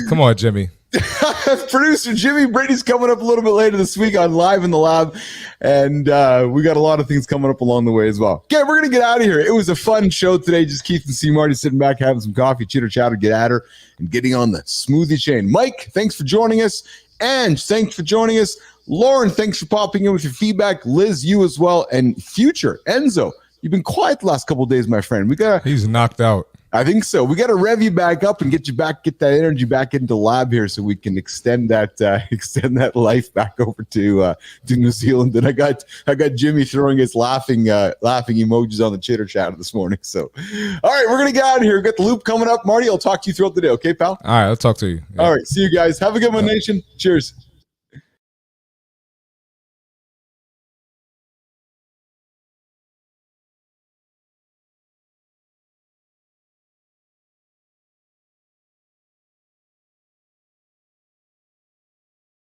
Come on, Jimmy. Producer Jimmy, Brittany's coming up a little bit later this week on Live in the Lab, and we got a lot of things coming up along the way as well. Okay, we're gonna get out of here. It was a fun show today. Just Keith and C. Marty sitting back, having some coffee, chitter chatter, get at her, and getting on the smoothie chain. Mike, thanks for joining us. Ange, thanks for joining us. Lauren, thanks for popping in with your feedback. Liz, you as well. And Future, Enzo, you've been quiet the last couple of days, my friend. He's knocked out. I think so. We got to rev you back up and get that energy back into the lab here, so we can extend that life back over to New Zealand. And I got Jimmy throwing his laughing emojis on the chitter chatter this morning. So, all right, we're gonna get out of here. We got the loop coming up. Marty, I'll talk to you throughout the day. Okay, pal? All right, I'll talk to you. Yeah. All right, see you guys. Have a good one, nation. Cheers.